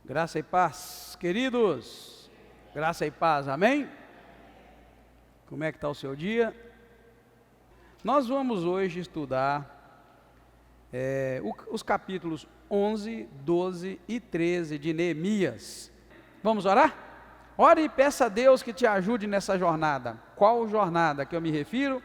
Graça e paz, queridos, graça e paz, amém? Como é que está o seu dia? Nós vamos hoje estudar os capítulos 11, 12 e 13 de Neemias. Vamos orar? Ore e peça a Deus que te ajude nessa jornada. Qual jornada que eu me refiro?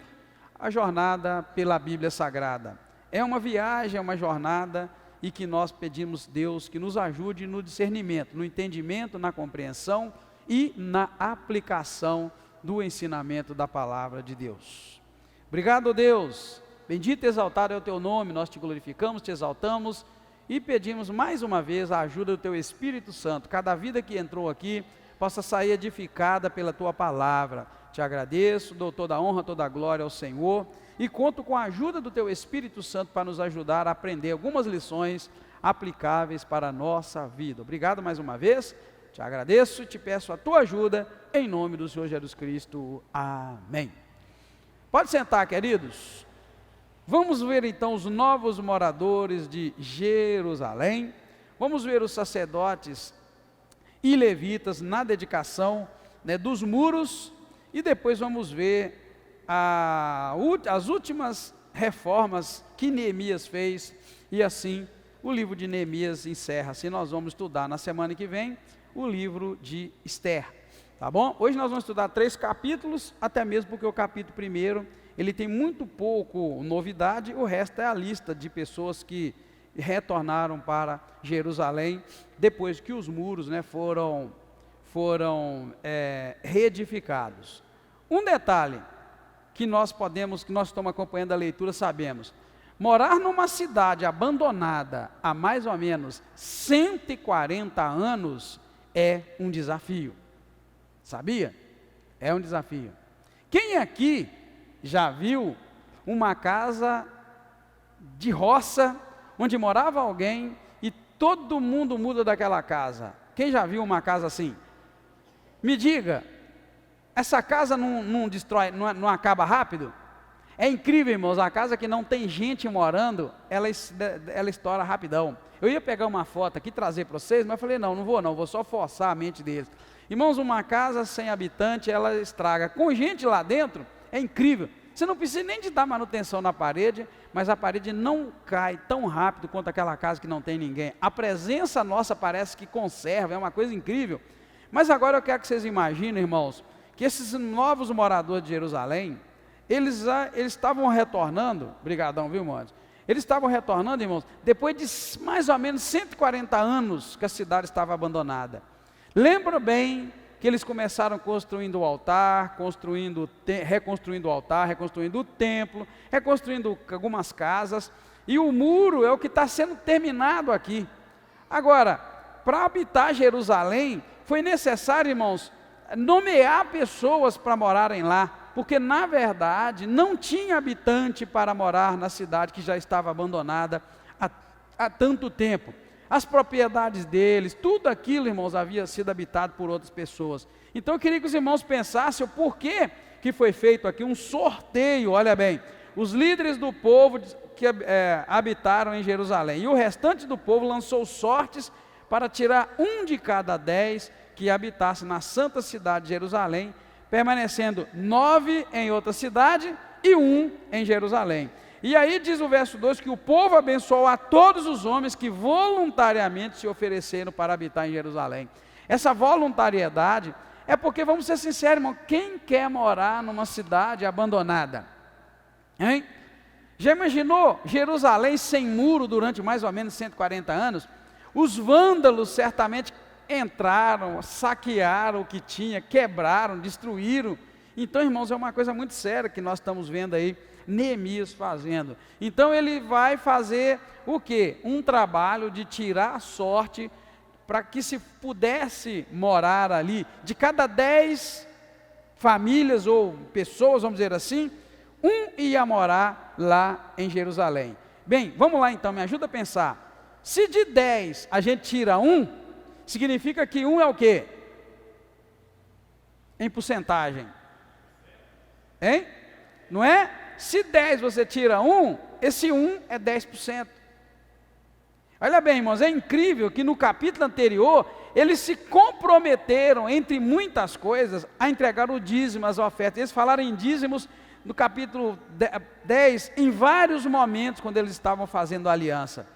A jornada pela Bíblia Sagrada. É uma viagem, é uma jornada, e que nós pedimos Deus que nos ajude no discernimento, no entendimento, na compreensão e na aplicação do ensinamento da palavra de Deus. Obrigado, Deus, bendito e exaltado é o teu nome, nós te glorificamos, te exaltamos e pedimos mais uma vez a ajuda do teu Espírito Santo. Cada vida que entrou aqui possa sair edificada pela tua palavra. Te agradeço, dou toda a honra, toda a glória ao Senhor e conto com a ajuda do teu Espírito Santo para nos ajudar a aprender algumas lições aplicáveis para a nossa vida. Obrigado mais uma vez, te agradeço e te peço a tua ajuda em nome do Senhor Jesus Cristo. Amém. Pode sentar, queridos. Vamos ver então os novos moradores de Jerusalém. Vamos ver os sacerdotes e levitas na dedicação dos muros e depois vamos ver as últimas reformas que Neemias fez, e assim o livro de Neemias encerra-se. Nós vamos estudar na semana que vem o livro de Esther, tá bom? Hoje nós vamos estudar 3 capítulos, até mesmo porque o capítulo 1, ele tem muito pouco novidade, o resto é a lista de pessoas que retornaram para Jerusalém, depois que os muros foram reedificados. Um detalhe que nós estamos acompanhando a leitura, sabemos, morar numa cidade abandonada há mais ou menos 140 anos é um desafio, sabia? É um desafio. Quem aqui já viu uma casa de roça, onde morava alguém e todo mundo muda daquela casa? Quem já viu uma casa assim? Me diga, essa casa não destrói, não acaba rápido? É incrível, irmãos, a casa que não tem gente morando, ela estoura rapidão. Eu ia pegar uma foto aqui e trazer para vocês, mas eu falei, não vou só forçar a mente deles. Irmãos, uma casa sem habitante, ela estraga. Com gente lá dentro, é incrível. Você não precisa nem de dar manutenção na parede, mas a parede não cai tão rápido quanto aquela casa que não tem ninguém. A presença nossa parece que conserva, é uma coisa incrível. Mas agora eu quero que vocês imaginem, irmãos, que esses novos moradores de Jerusalém, eles estavam retornando, brigadão, viu, irmãos? Eles estavam retornando, irmãos, depois de mais ou menos 140 anos que a cidade estava abandonada. Lembra bem que eles começaram construindo o altar, reconstruindo o altar, reconstruindo o templo, reconstruindo algumas casas, e o muro é o que está sendo terminado aqui. Agora, para habitar Jerusalém, foi necessário, irmãos, nomear pessoas para morarem lá, porque na verdade não tinha habitante para morar na cidade que já estava abandonada há tanto tempo. As propriedades deles, tudo aquilo, irmãos, havia sido habitado por outras pessoas. Então eu queria que os irmãos pensassem o porquê que foi feito aqui um sorteio. Olha bem, os líderes do povo que habitaram em Jerusalém e o restante do povo lançou sortes para tirar 1 de cada 10 que habitasse na santa cidade de Jerusalém, permanecendo 9 em outra cidade e 1 em Jerusalém. E aí diz o verso 2 que o povo abençoou a todos os homens que voluntariamente se ofereceram para habitar em Jerusalém. Essa voluntariedade é porque, vamos ser sinceros, irmão, quem quer morar numa cidade abandonada? Hein? Já imaginou Jerusalém sem muro durante mais ou menos 140 anos? Os vândalos certamente entraram, saquearam o que tinha, quebraram, destruíram. Então, irmãos, é uma coisa muito séria que nós estamos vendo aí Neemias fazendo. Então ele vai fazer o quê? Um trabalho de tirar a sorte para que se pudesse morar ali, de cada 10 famílias ou pessoas, vamos dizer assim, 1 ia morar lá em Jerusalém. Bem, vamos lá então, me ajuda a pensar. Se de 10 a gente tira 1, significa que 1 é o quê? Em porcentagem. Hein? Não é? Se 10 você tira 1, esse 1 é 10%. Olha bem, irmãos, é incrível que no capítulo anterior, eles se comprometeram, entre muitas coisas, a entregar o dízimo, as ofertas. Eles falaram em dízimos no capítulo 10, em vários momentos, quando eles estavam fazendo a aliança.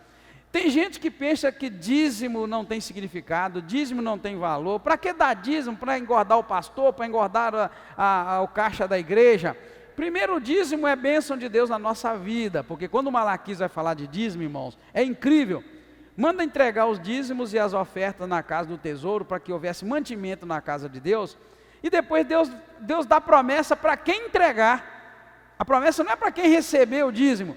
Tem gente que pensa que dízimo não tem significado, dízimo não tem valor. Para que dar dízimo? Para engordar o pastor, para engordar o caixa da igreja? Primeiro, o dízimo é bênção de Deus na nossa vida, porque quando o Malaquias vai falar de dízimo, irmãos, é incrível. Manda entregar os dízimos e as ofertas na casa do tesouro, para que houvesse mantimento na casa de Deus. E depois Deus dá promessa para quem entregar. A promessa não é para quem recebeu o dízimo,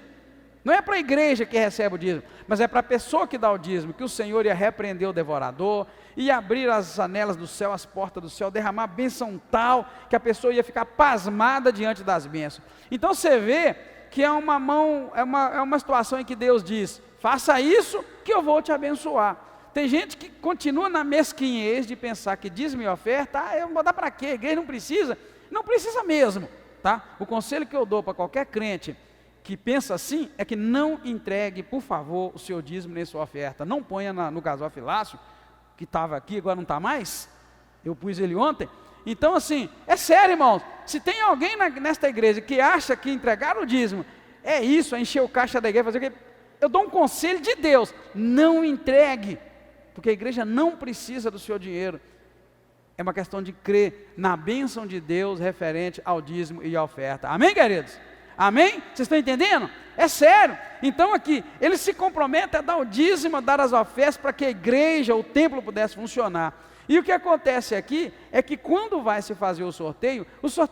não é para a igreja que recebe o dízimo, mas é para a pessoa que dá o dízimo, que o Senhor ia repreender o devorador, ia abrir as janelas do céu, as portas do céu, derramar bênção tal, que a pessoa ia ficar pasmada diante das bênçãos. Então você vê que é uma situação em que Deus diz, faça isso que eu vou te abençoar. Tem gente que continua na mesquinhez de pensar que dízimo e oferta, eu vou dar para quê? A igreja não precisa mesmo. Tá? O conselho que eu dou para qualquer crente que pensa assim, é que não entregue, por favor, o seu dízimo nem sua oferta. Não ponha no gasofilácio, que estava aqui, agora não está mais. Eu pus ele ontem. Então assim, é sério, irmãos. Se tem alguém nesta igreja que acha que entregar o dízimo é isso, é encher o caixa da igreja, fazer o que? Eu dou um conselho de Deus, não entregue, porque a igreja não precisa do seu dinheiro. É uma questão de crer na bênção de Deus referente ao dízimo e à oferta. Amém, queridos? Amém? Vocês estão entendendo? É sério. Então aqui, eles se comprometem a dar o dízimo, a dar as ofertas para que a igreja, o templo pudesse funcionar. E o que acontece aqui é que quando vai se fazer o sorteio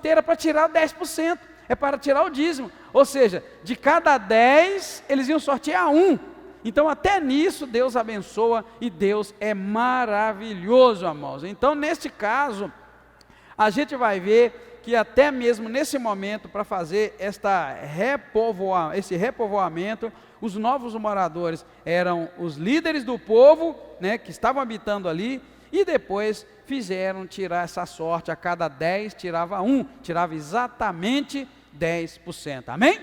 era para tirar 10%, é para tirar o dízimo. Ou seja, de cada 10, eles iam sortear 1. Então até nisso Deus abençoa e Deus é maravilhoso, irmãos. Então neste caso, a gente vai ver que até mesmo nesse momento, para fazer esse repovoamento, os novos moradores eram os líderes do povo, né, que estavam habitando ali, e depois fizeram tirar essa sorte, a cada 10 tirava 1, tirava exatamente 10%, amém?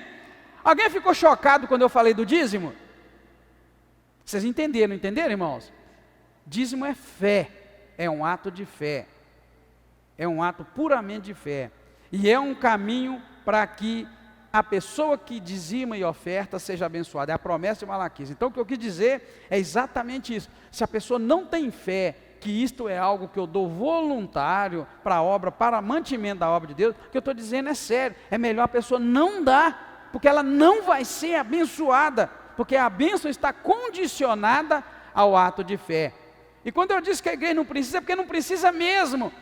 Alguém ficou chocado quando eu falei do dízimo? Vocês entenderam, irmãos? Dízimo é fé, é um ato de fé, é um ato puramente de fé, e é um caminho para que a pessoa que dizima e oferta seja abençoada, é a promessa de Malaquias. Então o que eu quis dizer é exatamente isso. Se a pessoa não tem fé, que isto é algo que eu dou voluntário para a obra, para mantimento da obra de Deus, o que eu estou dizendo é sério, é melhor a pessoa não dar, porque ela não vai ser abençoada, porque a bênção está condicionada ao ato de fé. E quando eu disse que a igreja não precisa, é porque não precisa mesmo.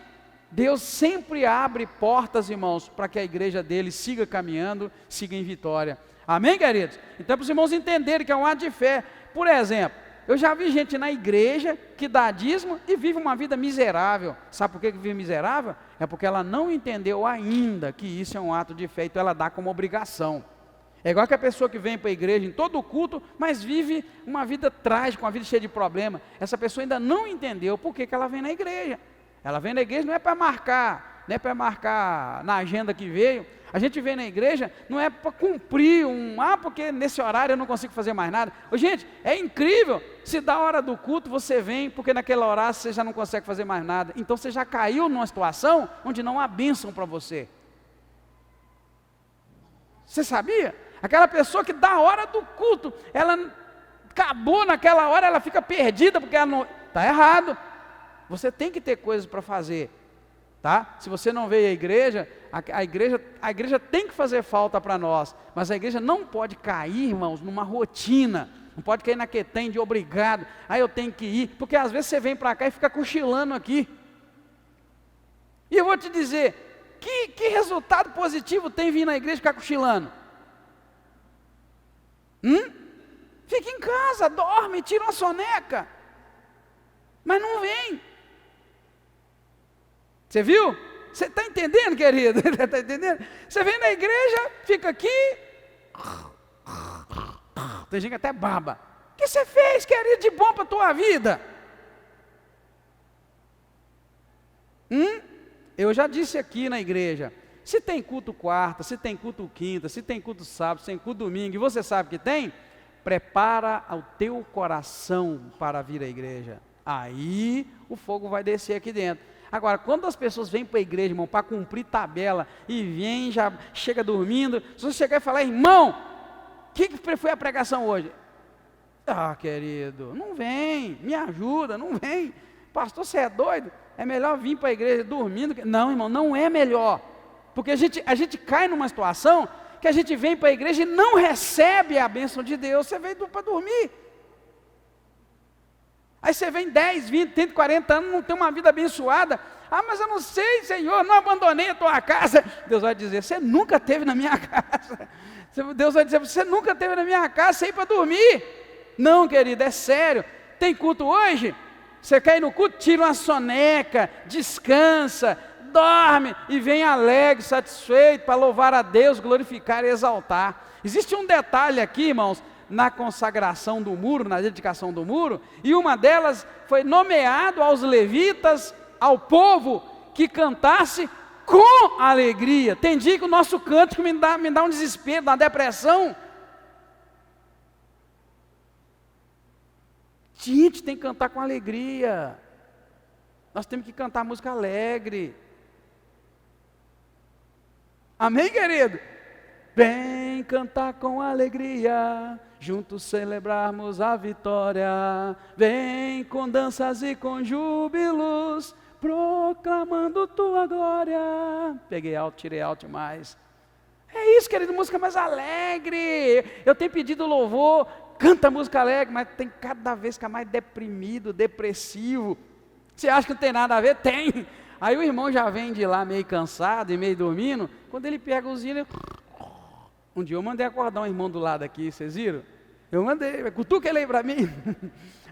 Deus sempre abre portas, irmãos, para que a igreja dele siga caminhando, siga em vitória. Amém, queridos? Então, para os irmãos entenderem que é um ato de fé. Por exemplo, eu já vi gente na igreja que dá dízimo e vive uma vida miserável. Sabe por que vive miserável? É porque ela não entendeu ainda que isso é um ato de fé, então ela dá como obrigação. É igual que a pessoa que vem para a igreja em todo o culto, mas vive uma vida trágica, uma vida cheia de problema. Essa pessoa ainda não entendeu por que ela vem na igreja. Ela vem na igreja não é para marcar, não é para marcar na agenda que veio. A gente vem na igreja não é para cumprir porque nesse horário eu não consigo fazer mais nada. Gente, é incrível, se da hora do culto você vem, porque naquela hora você já não consegue fazer mais nada. Então você já caiu numa situação onde não há bênção para você. Você sabia? Aquela pessoa que da hora do culto, ela acabou naquela hora, ela fica perdida, porque ela não... Está errado. Você tem que ter coisas para fazer, tá? Se você não veio à igreja, a igreja tem que fazer falta para nós, mas a igreja não pode cair, irmãos, numa rotina, não pode cair na quetem de obrigado, eu tenho que ir, porque às vezes você vem para cá e fica cochilando aqui. E eu vou te dizer, que resultado positivo tem vir na igreja ficar cochilando? Fica em casa, dorme, tira uma soneca, mas não vem. Você viu? Você está entendendo, querido? Está entendendo? Você vem na igreja, fica aqui, tem gente que até baba. O que você fez, querido, de bom para a tua vida? Eu já disse aqui na igreja, se tem culto quarta, se tem culto quinta, se tem culto sábado, se tem culto domingo, e você sabe que tem, prepara o teu coração para vir à igreja. Aí o fogo vai descer aqui dentro. Agora, quando as pessoas vêm para a igreja, irmão, para cumprir tabela, e vem, já chega dormindo, se você chegar e falar, irmão, o que foi a pregação hoje? Ah, querido, não vem, me ajuda, não vem. Pastor, você é doido? É melhor vir para a igreja dormindo? Não, irmão, não é melhor. Porque a gente cai numa situação que a gente vem para a igreja e não recebe a bênção de Deus. Você veio para dormir. Aí você vem 10, 20, 30, 40 anos, não tem uma vida abençoada. Ah, mas eu não sei, Senhor, não abandonei a tua casa. Deus vai dizer, você nunca esteve na minha casa. Deus vai dizer, você nunca esteve na minha casa, você ir para dormir. Não, querido, é sério. Tem culto hoje? Você quer ir no culto? Tira uma soneca, descansa, dorme e vem alegre, satisfeito para louvar a Deus, glorificar e exaltar. Existe um detalhe aqui, irmãos, na consagração do muro, na dedicação do muro, e uma delas foi nomeado aos levitas, ao povo, que cantasse com alegria. Tem dia que o nosso cântico me dá um desespero, uma depressão. Gente, tem que cantar com alegria. Nós temos que cantar música alegre. Amém, querido? Vem cantar com alegria, juntos celebrarmos a vitória. Vem com danças e com júbilos, proclamando tua glória. Peguei alto, tirei alto demais. É isso, querido, música mais alegre. Eu tenho pedido louvor, canta música alegre, mas tem cada vez ficar mais deprimido, depressivo. Você acha que não tem nada a ver? Tem. Aí o irmão já vem de lá meio cansado e meio dormindo. Quando ele pega o zino, um dia eu mandei acordar um irmão do lado aqui, vocês viram? Eu mandei, cutuca ele aí para mim.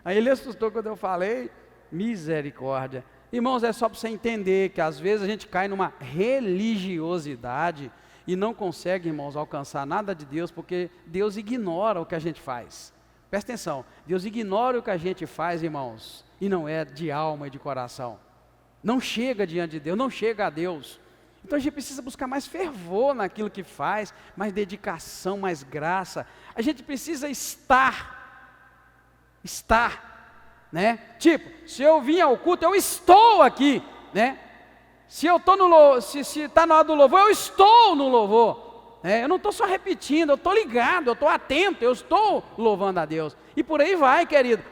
Aí ele assustou quando eu falei, misericórdia. Irmãos, é só para você entender que às vezes a gente cai numa religiosidade e não consegue, irmãos, alcançar nada de Deus, porque Deus ignora o que a gente faz. Presta atenção, Deus ignora o que a gente faz, irmãos, e não é de alma e de coração. Não chega diante de Deus, não chega a Deus. Então a gente precisa buscar mais fervor naquilo que faz, mais dedicação, mais graça. A gente precisa estar, né? Tipo, se eu vim ao culto, eu estou aqui, né? Se eu estou se está na hora do louvor, eu estou no louvor. Eu não estou só repetindo, eu estou ligado, eu estou atento, eu estou louvando a Deus. E por aí vai, querido.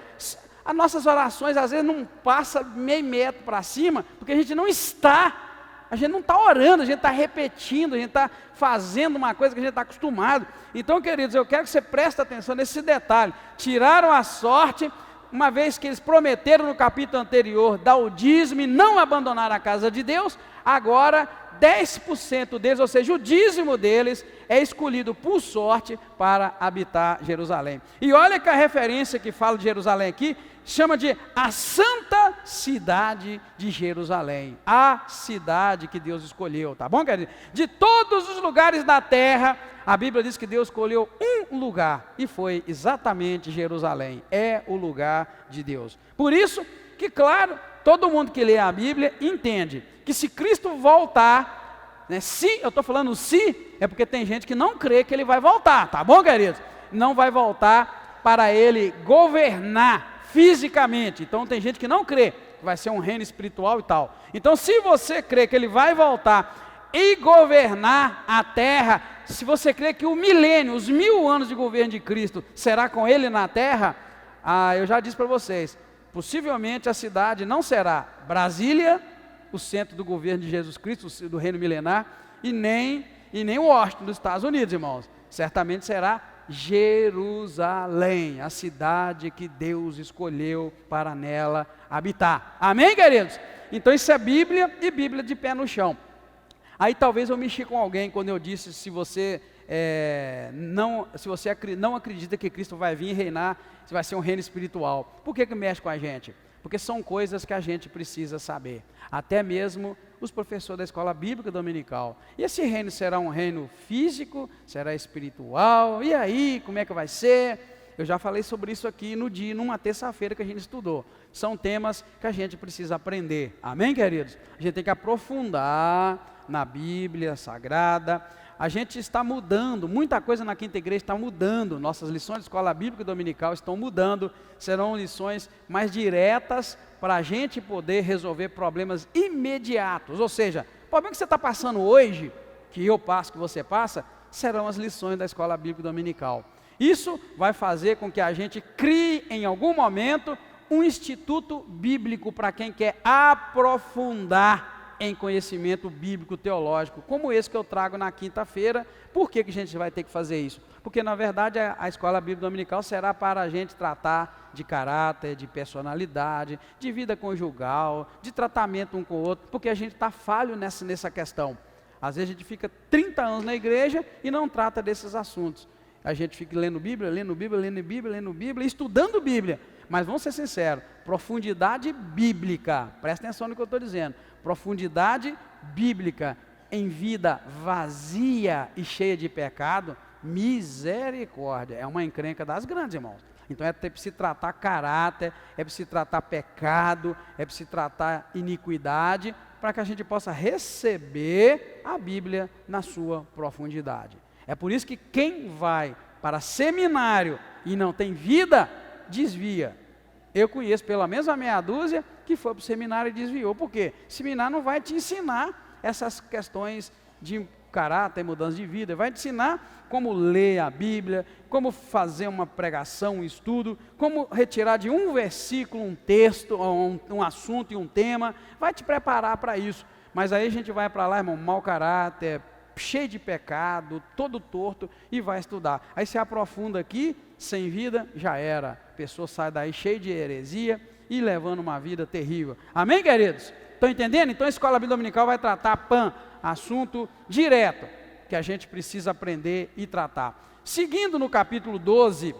As nossas orações às vezes não passam meio metro para cima, porque a gente não está. A gente não está orando, a gente está repetindo, a gente está fazendo uma coisa que a gente está acostumado. Então, queridos, eu quero que você preste atenção nesse detalhe. Tiraram a sorte, uma vez que eles prometeram no capítulo anterior dar o dízimo e não abandonar a casa de Deus, agora 10% deles, ou seja, o dízimo deles é escolhido por sorte para habitar Jerusalém. E olha que a referência que fala de Jerusalém aqui, chama de a santa cidade de Jerusalém, a cidade que Deus escolheu, tá bom, querido? De todos os lugares da terra, a Bíblia diz que Deus escolheu um lugar, e foi exatamente Jerusalém, é o lugar de Deus. Por isso que, claro, todo mundo que lê a Bíblia entende que se Cristo voltar, né, se, eu estou falando se, é porque tem gente que não crê que Ele vai voltar, tá bom, queridos? Não vai voltar para Ele governar fisicamente. Então tem gente que não crê que vai ser um reino espiritual e tal. Então se você crê que Ele vai voltar e governar a terra, se você crê que o milênio, os 1000 anos de governo de Cristo será com Ele na terra, eu já disse para vocês, possivelmente a cidade não será Brasília, o centro do governo de Jesus Cristo, do reino milenar, e nem Washington, dos Estados Unidos, irmãos. Certamente será Jerusalém, a cidade que Deus escolheu para nela habitar. Amém, queridos? Então isso é Bíblia, e Bíblia de pé no chão. Aí talvez eu mexi com alguém quando eu disse, se você não acredita que Cristo vai vir e reinar, vai ser um reino espiritual. Por que mexe com a gente? Porque são coisas que a gente precisa saber. Até mesmo os professores da escola bíblica dominical. E esse reino será um reino físico? Será espiritual? E aí, como é que vai ser? Eu já falei sobre isso aqui numa terça-feira que a gente estudou. São temas que a gente precisa aprender. Amém, queridos? A gente tem que aprofundar na Bíblia Sagrada. a gente está mudando, muita coisa na Quinta Igreja está mudando, nossas lições de escola bíblica dominical estão mudando, serão lições mais diretas para a gente poder resolver problemas imediatos, ou seja, o problema que você está passando hoje, que eu passo, que você passa, serão as lições da escola bíblica dominical. Isso vai fazer com que a gente crie em algum momento um instituto bíblico para quem quer aprofundar em conhecimento bíblico teológico, como esse que eu trago na quinta-feira. Por que a gente vai ter que fazer isso? Porque na verdade a escola bíblica dominical será para a gente tratar de caráter, de personalidade, de vida conjugal, de tratamento um com o outro, porque a gente está falho nessa questão. Às vezes a gente fica 30 anos na igreja e não trata desses assuntos. A gente fica lendo Bíblia, estudando Bíblia. Mas vamos ser sinceros, profundidade bíblica, presta atenção no que eu estou dizendo, profundidade bíblica em vida vazia e cheia de pecado, misericórdia, é uma encrenca das grandes, irmãos. Então é preciso tratar caráter, é preciso tratar pecado, é preciso tratar iniquidade, para que a gente possa receber a Bíblia na sua profundidade. É por isso que quem vai para seminário e não tem vida, desvia. Eu conheço pelo menos a meia dúzia que foi para o seminário e desviou. Por quê? Seminário não vai te ensinar essas questões de caráter, mudança de vida. Vai te ensinar como ler a Bíblia, como fazer uma pregação, um estudo, como retirar de um versículo um texto, um assunto e um tema. Vai te preparar para isso. Mas aí a gente vai para lá, irmão, mau caráter, cheio de pecado, todo torto, e vai estudar. Aí se aprofunda aqui, sem vida, já era. A pessoa sai daí cheia de heresia e levando uma vida terrível. Amém, queridos? Estão entendendo? Então a escola bíblica dominical vai tratar assunto direto, que a gente precisa aprender e tratar. Seguindo no capítulo 12,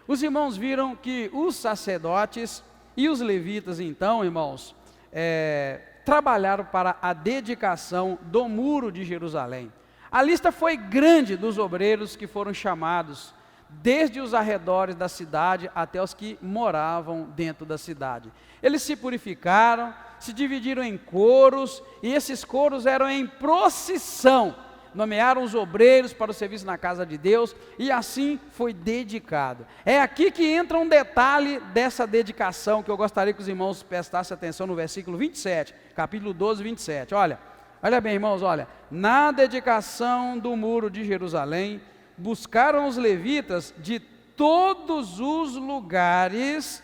os irmãos viram que os sacerdotes e os levitas, então, irmãos, trabalharam para a dedicação do muro de Jerusalém. A lista foi grande dos obreiros que foram chamados, desde os arredores da cidade até os que moravam dentro da cidade. Eles se purificaram, se dividiram em coros, e esses coros eram em procissão. Nomearam os obreiros para o serviço na casa de Deus, e assim foi dedicado. É aqui que entra um detalhe dessa dedicação, que eu gostaria que os irmãos prestassem atenção no versículo 27, capítulo 12, 27. Olha bem, irmãos, olha. Na dedicação do muro de Jerusalém, buscaram os levitas de todos os lugares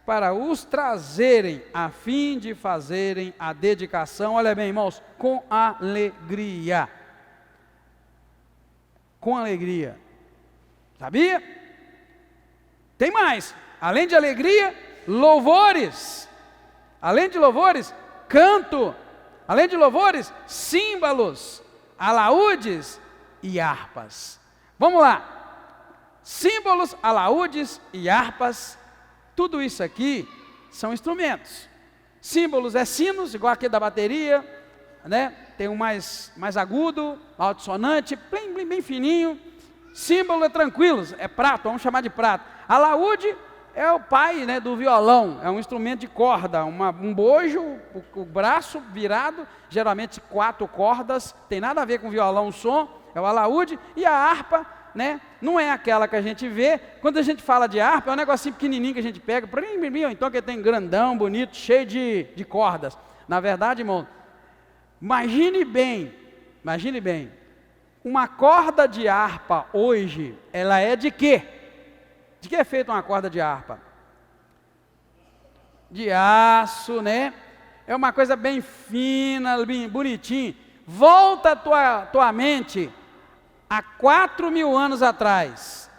para os trazerem, a fim de fazerem a dedicação, olha bem, irmãos, com alegria. Com alegria. Sabia? Tem mais. Além de alegria, louvores. Além de louvores, canto. Além de louvores, símbolos, alaúdes e harpas. Vamos lá. Símbolos, alaúdes e harpas, tudo isso aqui são instrumentos. Símbolos é sinos, igual aquele da bateria, né? Tem um mais agudo, altissonante, bem fininho. Símbolo é tranquilo, é prato, vamos chamar de prato. Alaúde é o pai, né, do violão, é um instrumento de corda, um bojo, o braço virado, geralmente 4 cordas, tem nada a ver com violão, o som, é o alaúde. E a harpa, né, não é aquela que a gente vê. Quando a gente fala de harpa, é um negocinho pequenininho que a gente pega, ou então que tem grandão, bonito, cheio de cordas. Na verdade, irmão, imagine bem, uma corda de harpa hoje, ela é de quê? De que é feita uma corda de harpa? De aço, né? É uma coisa bem fina, bem bonitinha. Volta a tua mente há 4.000 anos atrás.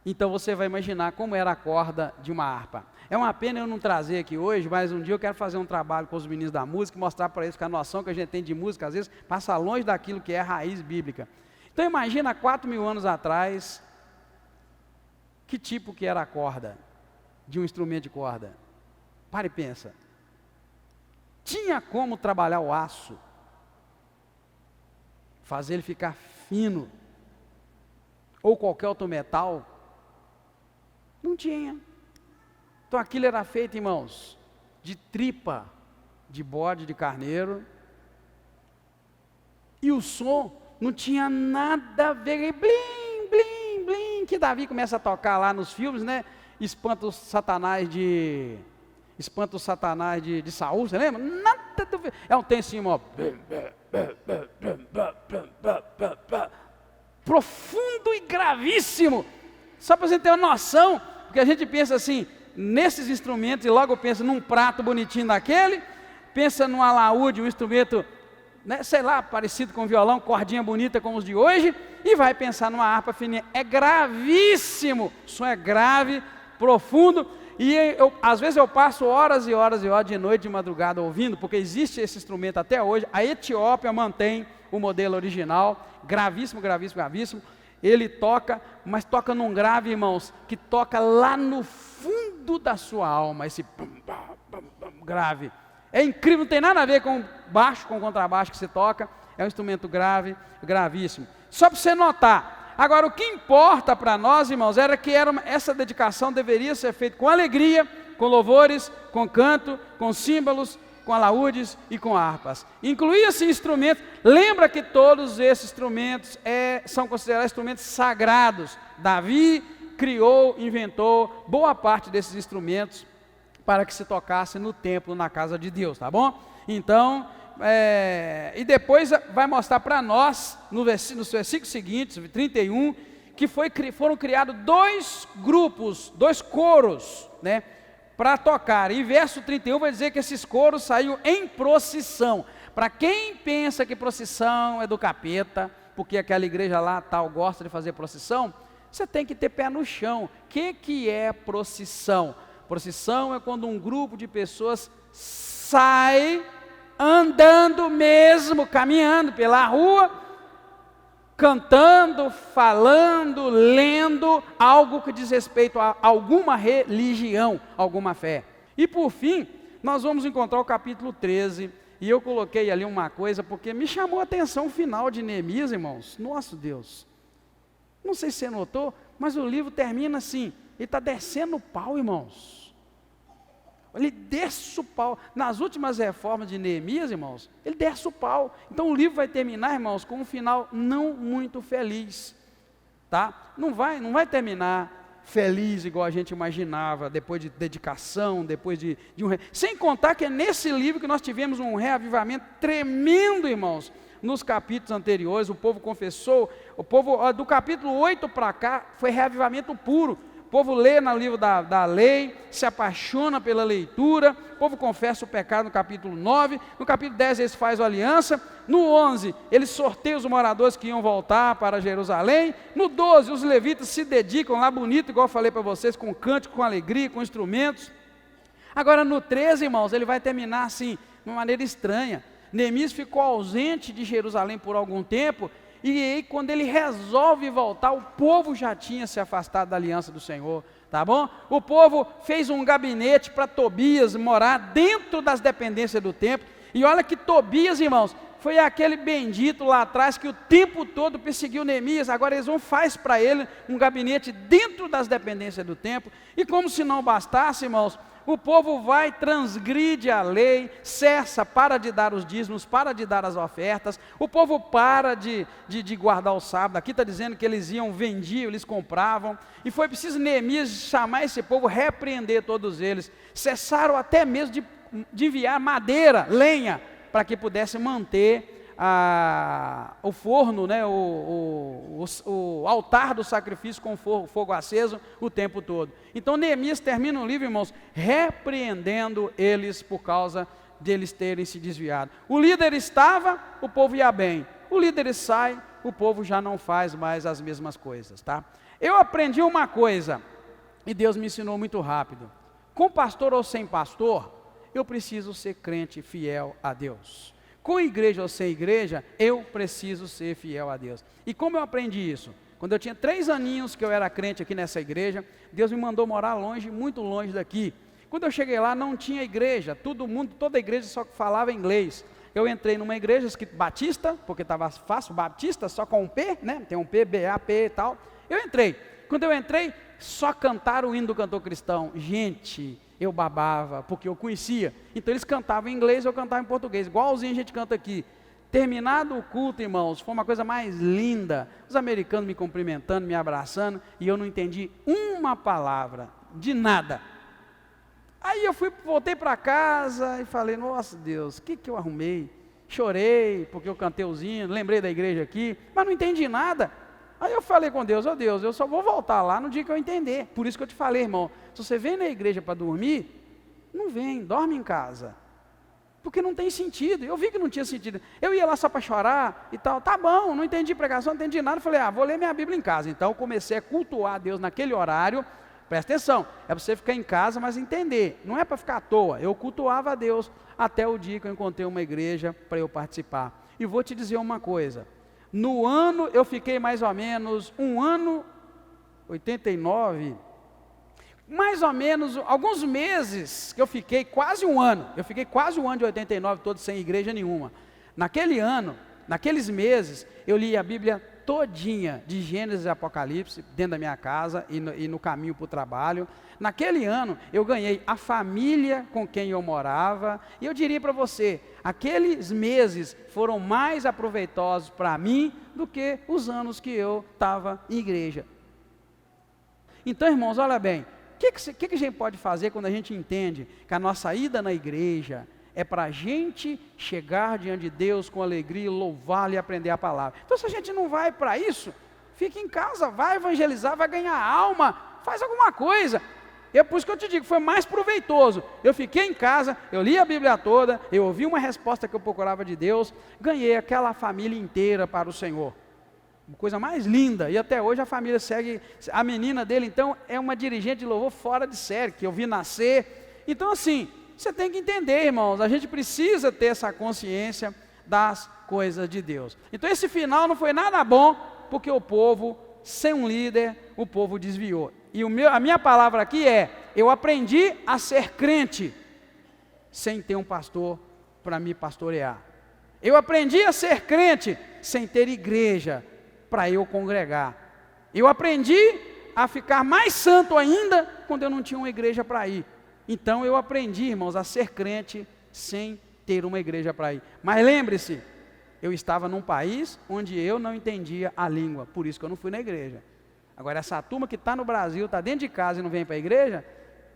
Então você vai imaginar como era a corda de uma harpa. É uma pena eu não trazer aqui hoje, mas um dia eu quero fazer um trabalho com os meninos da música e mostrar para eles que a noção que a gente tem de música, às vezes, passa longe daquilo que é a raiz bíblica. Então imagina há 4.000 anos atrás, que tipo que era a corda, de um instrumento de corda. Para e pensa. Tinha como trabalhar o aço, fazer ele ficar fino, ou qualquer outro metal? Não tinha. Então aquilo era feito, irmãos, de tripa, de bode, de carneiro. E o som não tinha nada a ver, e blim, blim, blim, que Davi começa a tocar lá nos filmes, né? Espanta o Satanás de Saul, você lembra? Nada a ver. É um tem assim, ó, profundo e gravíssimo, só para você ter uma noção, porque a gente pensa assim, nesses instrumentos, e logo pensa num prato bonitinho daquele, pensa num alaúde, um instrumento, né, sei lá, parecido com violão, cordinha bonita como os de hoje, e vai pensar numa harpa fininha. É gravíssimo, o som é grave, profundo, e às vezes eu passo horas e horas e horas de noite, de madrugada ouvindo, porque existe esse instrumento até hoje. A Etiópia mantém o modelo original, gravíssimo, gravíssimo, gravíssimo. Ele toca, mas toca num grave, irmãos, que toca lá no fundo da sua alma, esse grave. É incrível, não tem nada a ver com baixo, com contrabaixo que se toca, é um instrumento grave, gravíssimo. Só para você notar. Agora, o que importa para nós, irmãos, era que essa dedicação deveria ser feita com alegria, com louvores, com canto, com símbolos, com alaúdes e com harpas. Incluía-se instrumentos. Lembra que todos esses instrumentos são considerados instrumentos sagrados. Davi criou, inventou boa parte desses instrumentos para que se tocasse no templo, na casa de Deus, tá bom? Então, e depois vai mostrar para nós, nos versículos seguintes, 31, que foram criados 2 grupos, 2 coros, né, para tocar. E verso 31 vai dizer que esses coros saíam em procissão. Para quem pensa que procissão é do capeta, porque aquela igreja lá tal gosta de fazer procissão, você tem que ter pé no chão. O que é procissão? Procissão é quando um grupo de pessoas sai andando mesmo, caminhando pela rua, cantando, falando, lendo algo que diz respeito a alguma religião, alguma fé. E por fim, nós vamos encontrar o capítulo 13, e eu coloquei ali uma coisa, porque me chamou a atenção o final de Neemias, irmãos. Nosso Deus, não sei se você notou, mas o livro termina assim, ele está descendo o pau, irmãos. Ele desce o pau. Nas últimas reformas de Neemias, irmãos, ele desce o pau. Então o livro vai terminar, irmãos, com um final não muito feliz, tá? Não vai terminar feliz igual a gente imaginava, depois de dedicação, depois de sem contar que é nesse livro que nós tivemos um reavivamento tremendo, irmãos. Nos capítulos anteriores, o povo confessou, do capítulo 8 para cá, foi reavivamento puro. O povo lê no livro da lei, se apaixona pela leitura, o povo confessa o pecado no capítulo 9, no capítulo 10 eles fazem aliança, no 11 eles sorteiam os moradores que iam voltar para Jerusalém, no 12 os levitas se dedicam lá bonito, igual eu falei para vocês, com cântico, com alegria, com instrumentos. Agora no 13, irmãos, ele vai terminar assim, de uma maneira estranha. Neemias ficou ausente de Jerusalém por algum tempo, e aí quando ele resolve voltar, o povo já tinha se afastado da aliança do Senhor, tá bom? O povo fez um gabinete para Tobias morar dentro das dependências do templo, e olha que Tobias, irmãos, foi aquele bendito lá atrás que o tempo todo perseguiu Neemias. Agora eles vão fazer para ele um gabinete dentro das dependências do templo, e como se não bastasse, irmãos, o povo vai, transgride a lei, cessa, para de dar os dízimos, para de dar as ofertas, o povo para de guardar o sábado. Aqui está dizendo que eles vendiam, eles compravam, e foi preciso Neemias chamar esse povo, repreender todos eles. Cessaram até mesmo de enviar madeira, lenha, para que pudesse manter o forno, né, o altar do sacrifício com fogo aceso o tempo todo. Então Neemias termina o livro, irmãos, repreendendo eles por causa de eles terem se desviado. O líder estava, o povo ia bem. O líder sai, o povo já não faz mais as mesmas coisas, tá? Eu aprendi uma coisa, e Deus me ensinou muito rápido. Com pastor ou sem pastor, eu preciso ser crente fiel a Deus. Com igreja ou sem igreja, eu preciso ser fiel a Deus. E como eu aprendi isso? Quando eu tinha 3 aninhos que eu era crente aqui nessa igreja, Deus me mandou morar longe, muito longe daqui. Quando eu cheguei lá, não tinha igreja, toda a igreja só falava inglês. Eu entrei numa igreja escrito Batista, porque estava fácil, Batista, só com um P, né? Tem um P, B-A-P e tal. Eu entrei. Quando eu entrei, só cantaram o hino do cantor cristão. Gente, eu babava, porque eu conhecia. Então eles cantavam em inglês, eu cantava em português, igualzinho a gente canta aqui. Terminado o culto, irmãos, foi uma coisa mais linda. Os americanos me cumprimentando, me abraçando, e eu não entendi uma palavra, de nada. Aí eu voltei para casa e falei, nossa Deus, o que eu arrumei? Chorei, porque eu cantei os hinos, lembrei da igreja aqui, mas não entendi nada. Aí eu falei com Deus, ó Deus, eu só vou voltar lá no dia que eu entender. Por isso que eu te falei, irmão, se você vem na igreja para dormir, não vem, dorme em casa. Porque não tem sentido, eu vi que não tinha sentido. Eu ia lá só para chorar e tal, tá bom, não entendi pregação, não entendi nada. Falei, vou ler minha Bíblia em casa. Então eu comecei a cultuar a Deus naquele horário. Presta atenção, é para você ficar em casa, mas entender, não é para ficar à toa. Eu cultuava a Deus até o dia que eu encontrei uma igreja para eu participar. E vou te dizer uma coisa, no ano eu fiquei mais ou menos um ano, 89, mais ou menos alguns meses que eu fiquei, quase um ano de 89 todo sem igreja nenhuma. Naquele ano, naqueles meses, eu li a Bíblia todinha, de Gênesis e Apocalipse, dentro da minha casa e no caminho para o trabalho. Naquele ano, eu ganhei a família com quem eu morava, e eu diria para você, aqueles meses foram mais aproveitosos para mim do que os anos que eu estava em igreja. Então, irmãos, olha bem, o que a gente pode fazer quando a gente entende que a nossa ida na igreja é para a gente chegar diante de Deus com alegria, louvá-lo e aprender a palavra? Então, se a gente não vai para isso, fica em casa, vai evangelizar, vai ganhar alma, faz alguma coisa. É por isso que eu te digo, foi mais proveitoso. Eu fiquei em casa, eu li a Bíblia toda, eu ouvi uma resposta que eu procurava de Deus, ganhei aquela família inteira para o Senhor. Uma coisa mais linda, e até hoje a família segue. A menina dele então é uma dirigente de louvor fora de série, que eu vi nascer. Então assim, você tem que entender, irmãos, a gente precisa ter essa consciência das coisas de Deus. Então esse final não foi nada bom, porque o povo, sem um líder, o povo desviou. E a minha palavra aqui é, eu aprendi a ser crente, sem ter um pastor para me pastorear. Eu aprendi a ser crente, sem ter igreja para eu congregar. Eu aprendi a ficar mais santo ainda, quando eu não tinha uma igreja para ir. Então eu aprendi, irmãos, a ser crente sem ter uma igreja para ir. Mas lembre-se, eu estava num país onde eu não entendia a língua, por isso que eu não fui na igreja. Agora essa turma que está no Brasil, está dentro de casa e não vem para a igreja,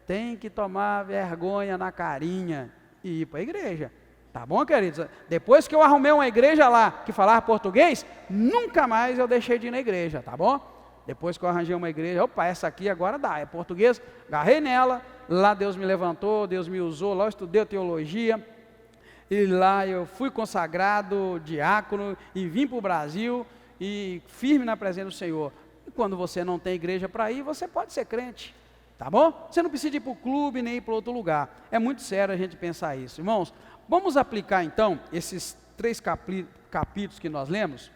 tem que tomar vergonha na carinha e ir para a igreja. Tá bom, queridos? Depois que eu arrumei uma igreja lá que falava português, nunca mais eu deixei de ir na igreja, tá bom? Depois que eu arranjei uma igreja, opa, essa aqui agora dá, é português, agarrei nela, lá Deus me levantou, Deus me usou, lá eu estudei teologia, e lá eu fui consagrado, diácono, e vim para o Brasil, e firme na presença do Senhor. E quando você não tem igreja para ir, você pode ser crente, tá bom? Você não precisa ir para o clube, nem ir para outro lugar. É muito sério a gente pensar isso, irmãos. Vamos aplicar então esses 3 capítulos que nós lemos.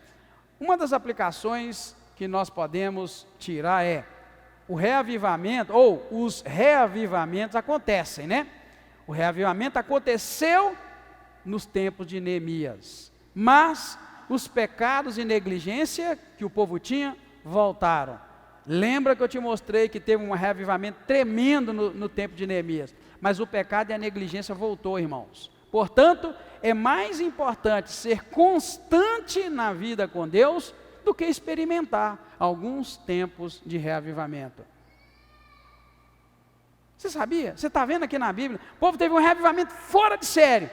Uma das aplicações que nós podemos tirar é o reavivamento, ou os reavivamentos acontecem, né? O reavivamento aconteceu nos tempos de Neemias, mas os pecados e negligência que o povo tinha voltaram. Lembra que eu te mostrei que teve um reavivamento tremendo no tempo de Neemias, mas o pecado e a negligência voltou, irmãos. Portanto, é mais importante ser constante na vida com Deus do que experimentar alguns tempos de reavivamento. Você sabia? Você está vendo aqui na Bíblia, o povo teve um reavivamento fora de série,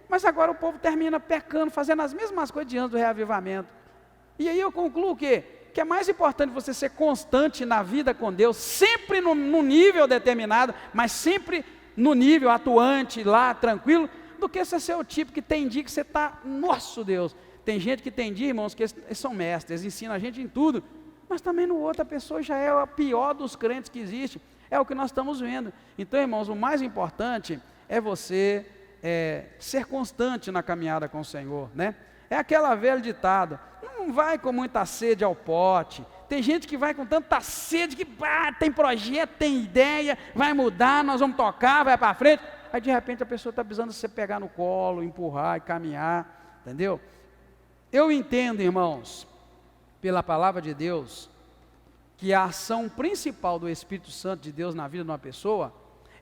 mas agora o povo termina pecando, fazendo as mesmas coisas diante do reavivamento. E aí eu concluo o quê? Que é mais importante você ser constante na vida com Deus, sempre num nível determinado, mas sempre no nível atuante, lá, tranquilo, do que você ser o tipo que tem dia que você está, nosso Deus, tem gente que tem dia, irmãos, que eles são mestres, eles ensinam a gente em tudo, mas também no outro a pessoa já é a pior dos crentes que existe, é o que nós estamos vendo. Então, irmãos, o mais importante é você ser constante na caminhada com o Senhor, né? É aquela velha ditado, não vai com muita sede ao pote. Tem gente que vai com tanta sede que tem projeto, tem ideia, vai mudar, nós vamos tocar, vai para frente. Aí de repente a pessoa está precisando de você pegar no colo, empurrar e caminhar, entendeu? Eu entendo, irmãos, pela palavra de Deus, que a ação principal do Espírito Santo de Deus na vida de uma pessoa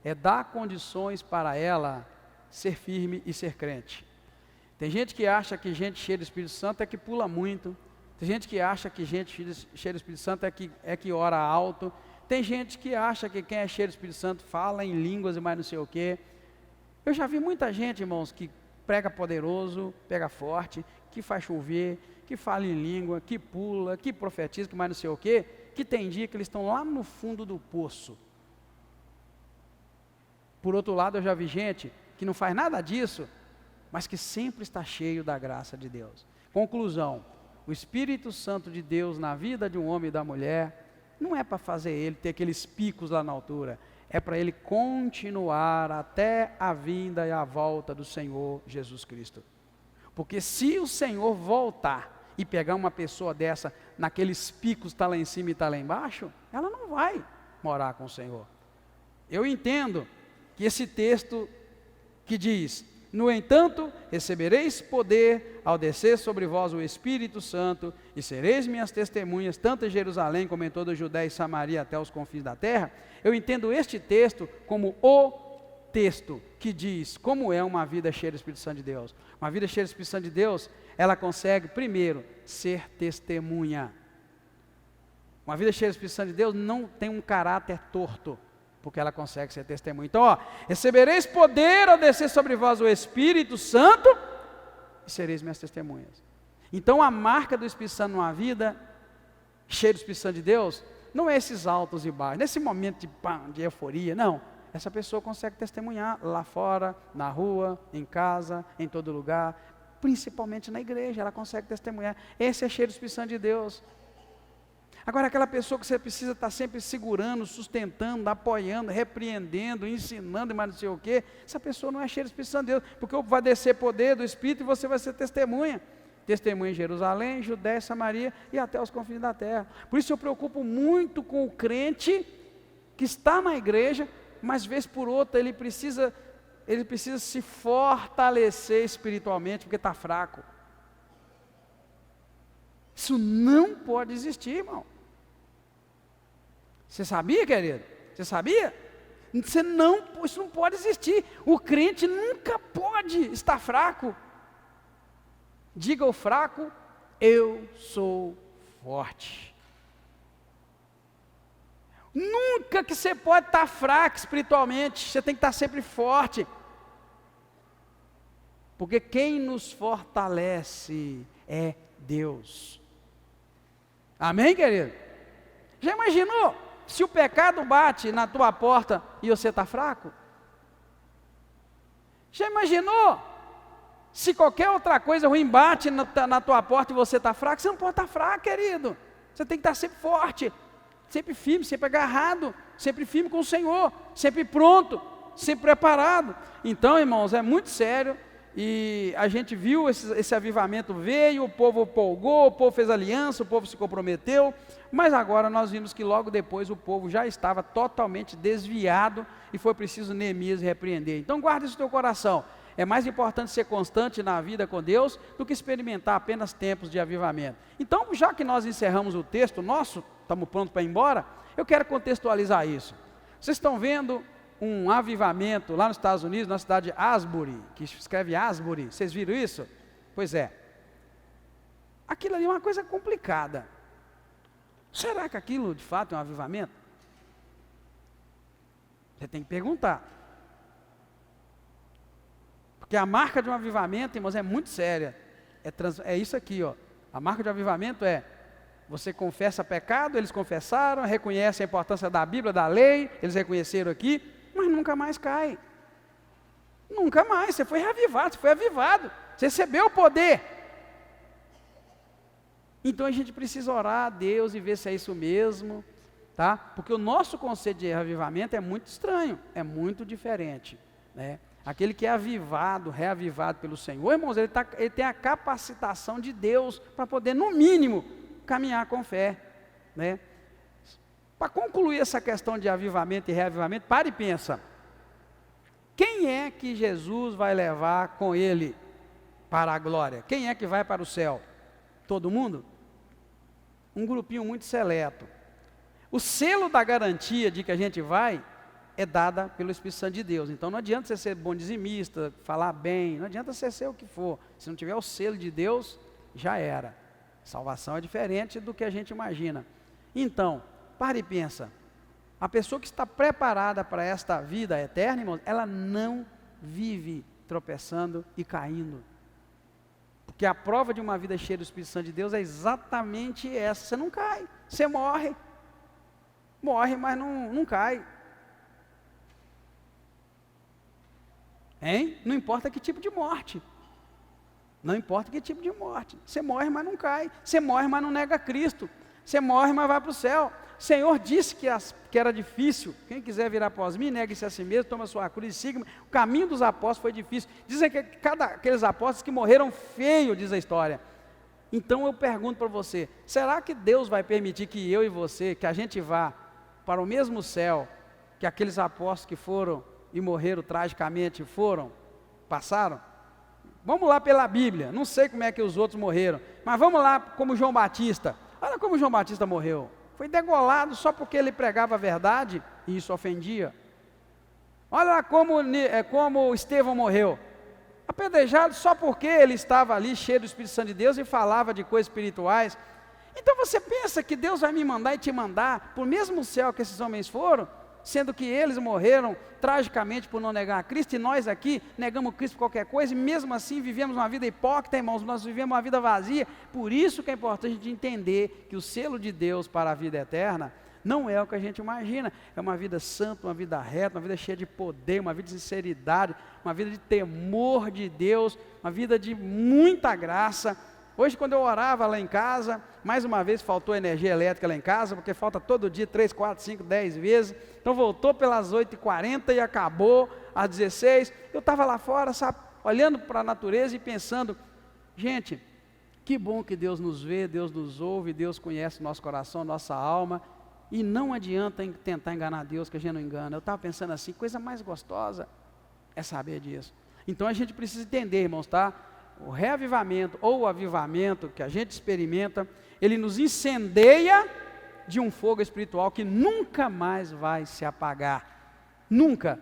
é dar condições para ela ser firme e ser crente. Tem gente que acha que gente cheia do Espírito Santo é que pula muito. Tem gente que acha que gente cheia do Espírito Santo é que ora alto. Tem gente que acha que quem é cheio do Espírito Santo fala em línguas e mais não sei o quê. Eu já vi muita gente, irmãos, que prega poderoso, pega forte, que faz chover, que fala em língua, que pula, que profetiza, que mais não sei o quê, que tem dia que eles estão lá no fundo do poço. Por outro lado, eu já vi gente que não faz nada disso, mas que sempre está cheio da graça de Deus. Conclusão: o Espírito Santo de Deus na vida de um homem e da mulher, não é para fazer ele ter aqueles picos lá na altura, é para ele continuar até a vinda e a volta do Senhor Jesus Cristo. Porque se o Senhor voltar e pegar uma pessoa dessa, naqueles picos, está lá em cima e está lá embaixo, ela não vai morar com o Senhor. Eu entendo que esse texto que diz: no entanto, recebereis poder ao descer sobre vós o Espírito Santo, e sereis minhas testemunhas, tanto em Jerusalém como em toda a Judéia e Samaria até os confins da terra. Eu entendo este texto como o texto que diz como é uma vida cheia do Espírito Santo de Deus. Uma vida cheia do Espírito Santo de Deus, ela consegue, primeiro, ser testemunha. Uma vida cheia do Espírito Santo de Deus não tem um caráter torto, porque ela consegue ser testemunha. Então, recebereis poder ao descer sobre vós o Espírito Santo, e sereis minhas testemunhas. Então, a marca do Espírito Santo numa vida cheia do Espírito Santo de Deus, não é esses altos e baixos, nesse momento de euforia, não. Essa pessoa consegue testemunhar lá fora, na rua, em casa, em todo lugar, principalmente na igreja, ela consegue testemunhar. Esse é cheio do Espírito Santo de Deus. Agora, aquela pessoa que você precisa estar sempre segurando, sustentando, apoiando, repreendendo, ensinando e mais não sei o quê, essa pessoa não é cheia do Espírito Santo de Deus, porque vai descer poder do Espírito e você vai ser testemunha. Testemunha em Jerusalém, Judéia, Samaria e até os confins da terra. Por isso eu preocupo muito com o crente que está na igreja, mas vez por outra ele precisa se fortalecer espiritualmente, porque está fraco. Isso não pode existir, irmão. Você sabia, querido? Você sabia? Isso não pode existir. O crente nunca pode estar fraco. Diga ao fraco: eu sou forte. Nunca que você pode estar fraco espiritualmente, você tem que estar sempre forte. Porque quem nos fortalece é Deus. Amém, querido? Já imaginou se o pecado bate na tua porta e você está fraco? Já imaginou se qualquer outra coisa ruim bate na tua porta e você está fraco? Você não pode estar fraco, querido. Você tem que estar sempre forte, sempre firme, sempre agarrado, sempre firme com o Senhor, sempre pronto, sempre preparado. Então, irmãos, é muito sério. E a gente viu esse avivamento veio, o povo polgou, o povo fez aliança, o povo se comprometeu, mas agora nós vimos que logo depois o povo já estava totalmente desviado e foi preciso Neemias repreender. Então guarda isso no teu coração, é mais importante ser constante na vida com Deus do que experimentar apenas tempos de avivamento. Então, já que nós encerramos o texto nosso, estamos prontos para ir embora, eu quero contextualizar isso. Vocês estão vendo um avivamento lá nos Estados Unidos, na cidade de Asbury, que escreve Asbury, vocês viram isso? Pois é, aquilo ali é uma coisa complicada. Será que aquilo de fato é um avivamento? Você tem que perguntar, porque a marca de um avivamento, irmãos, é muito séria. É isso aqui, ó. A marca de um avivamento é: você confessa pecado, eles confessaram, reconhecem a importância da Bíblia, da lei, eles reconheceram aqui, mas nunca mais cai. Nunca mais, você foi reavivado, você foi avivado, você recebeu o poder. Então a gente precisa orar a Deus e ver se é isso mesmo, tá? Porque o nosso conceito de reavivamento é muito estranho, é muito diferente, né? Aquele que é avivado, reavivado pelo Senhor, irmãos, ele tem a capacitação de Deus para poder, no mínimo, caminhar com fé, né? Para concluir essa questão de avivamento e reavivamento, para e pensa: quem é que Jesus vai levar com ele para a glória? Quem é que vai para o céu? Todo mundo? Um grupinho muito seleto. O selo da garantia de que a gente vai é dada pelo Espírito Santo de Deus. Então não adianta você ser bom dizimista, falar bem, não adianta você ser o que for. Se não tiver o selo de Deus, já era. Salvação é diferente do que a gente imagina. Então, pare e pensa. A pessoa que está preparada para esta vida eterna, irmãos, ela não vive tropeçando e caindo. Porque a prova de uma vida cheia do Espírito Santo de Deus é exatamente essa. Você não cai, você morre. Morre, mas não cai. Hein? Não importa que tipo de morte. Não importa que tipo de morte. Você morre, mas não cai. Você morre, mas não nega Cristo. Você morre, mas vai para o céu. O Senhor disse que era difícil. Quem quiser vir após mim, negue-se a si mesmo, toma sua cruz e siga-me. O caminho dos apóstolos foi difícil. Dizem que aqueles apóstolos que morreram feio, diz a história. Então eu pergunto para você, será que Deus vai permitir que eu e você, que a gente vá para o mesmo céu que aqueles apóstolos que foram e morreram tragicamente passaram? Vamos lá pela Bíblia, não sei como é que os outros morreram, mas vamos lá como João Batista. Olha como João Batista morreu. Foi degolado só porque ele pregava a verdade e isso ofendia. Olha lá como Estevão morreu. Apedrejado só porque ele estava ali cheio do Espírito Santo de Deus e falava de coisas espirituais. Então você pensa que Deus vai me mandar e te mandar para o mesmo céu que esses homens foram, sendo que eles morreram tragicamente por não negar a Cristo, e nós aqui negamos Cristo por qualquer coisa, e mesmo assim vivemos uma vida hipócrita, irmãos, nós vivemos uma vida vazia. Por isso que é importante a gente entender que o selo de Deus para a vida eterna não é o que a gente imagina, é uma vida santa, uma vida reta, uma vida cheia de poder, uma vida de sinceridade, uma vida de temor de Deus, uma vida de muita graça. Hoje, quando eu orava lá em casa, mais uma vez faltou energia elétrica lá em casa, porque falta todo dia 3, 4, 5, 10 vezes. Então voltou pelas 8h40 e acabou às 16. Eu estava lá fora, sabe, olhando para a natureza e pensando, gente, que bom que Deus nos vê, Deus nos ouve, Deus conhece o nosso coração, nossa alma, e não adianta tentar enganar Deus, que a gente não engana. Eu estava pensando assim, coisa mais gostosa é saber disso. Então a gente precisa entender, irmãos, tá? O reavivamento ou o avivamento que a gente experimenta, ele nos incendeia de um fogo espiritual que nunca mais vai se apagar. Nunca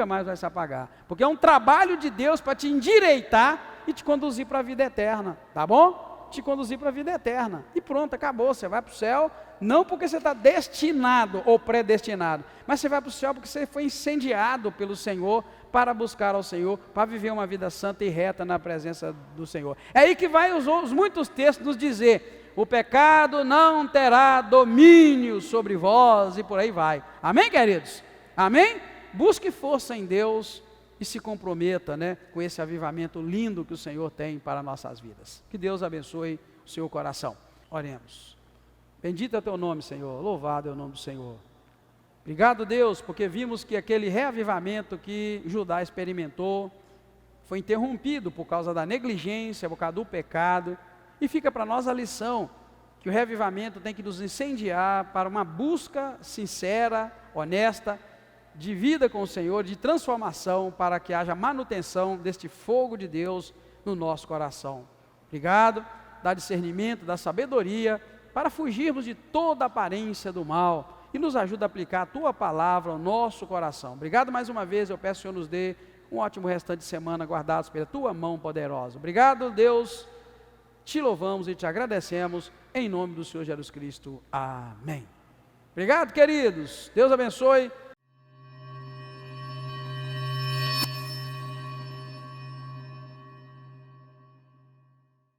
mais vai se apagar. Porque é um trabalho de Deus para te endireitar e te conduzir para a vida eterna, tá bom? Te conduzir para a vida eterna. E pronto, acabou, você vai para o céu, não porque você está destinado ou predestinado, mas você vai para o céu porque você foi incendiado pelo Senhor para buscar ao Senhor, para viver uma vida santa e reta na presença do Senhor. É aí que vai os muitos textos nos dizer, o pecado não terá domínio sobre vós, e por aí vai. Amém, queridos? Amém? Busque força em Deus e se comprometa, né, com esse avivamento lindo que o Senhor tem para nossas vidas. Que Deus abençoe o seu coração. Oremos. Bendito é o teu nome, Senhor. Louvado é o nome do Senhor. Obrigado, Deus, porque vimos que aquele reavivamento que Judá experimentou foi interrompido por causa da negligência, por causa do pecado, e fica para nós a lição que o reavivamento tem que nos incendiar para uma busca sincera, honesta, de vida com o Senhor, de transformação, para que haja manutenção deste fogo de Deus no nosso coração. Obrigado, dá discernimento, dá sabedoria, para fugirmos de toda aparência do mal, e nos ajuda a aplicar a Tua palavra ao nosso coração. Obrigado mais uma vez, eu peço que o Senhor nos dê um ótimo restante de semana, guardados pela Tua mão poderosa. Obrigado, Deus, te louvamos e te agradecemos, em nome do Senhor Jesus Cristo. Amém. Obrigado, queridos, Deus abençoe.